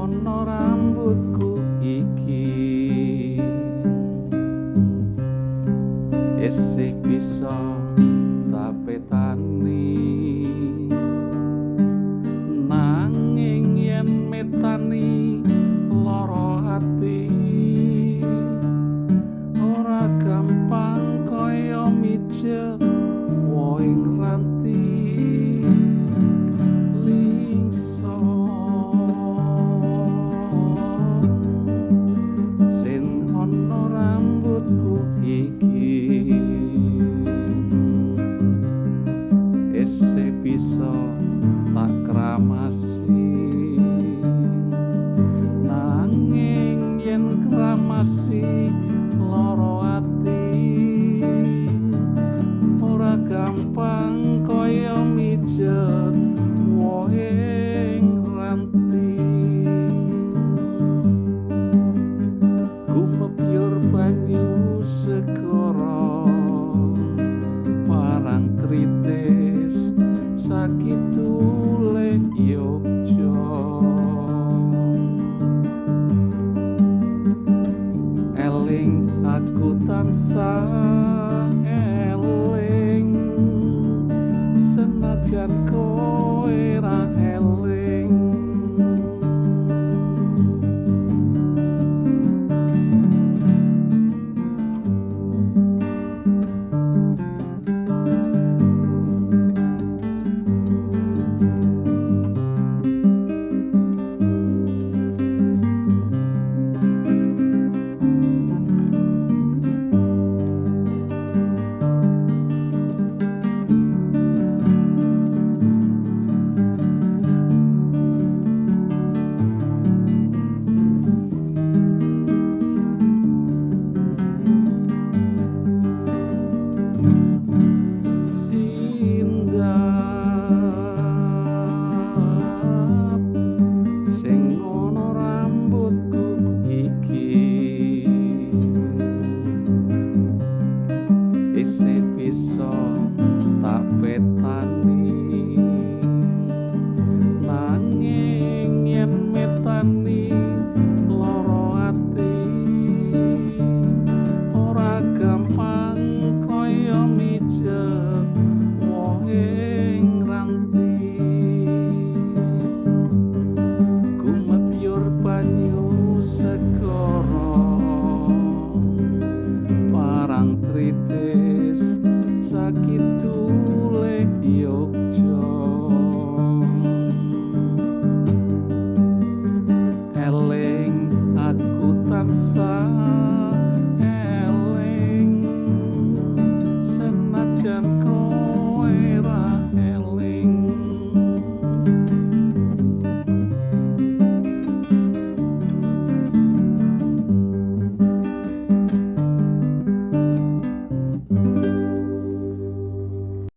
ana rambutku iki isih bisa tak petani nanging yen metani lara ati ora gampang kaya mijet woing ranti lingso sing ana rambutku iki isih bisa tak kramasi nanging yen kramasi lara ati ora gampang kaya mijet woing ranti gumepyur banyu segara parang kritis sakidule Yogya eling aku tansah eling senajan kowe ra eling sing ana rambutku iki isih bisa tak petani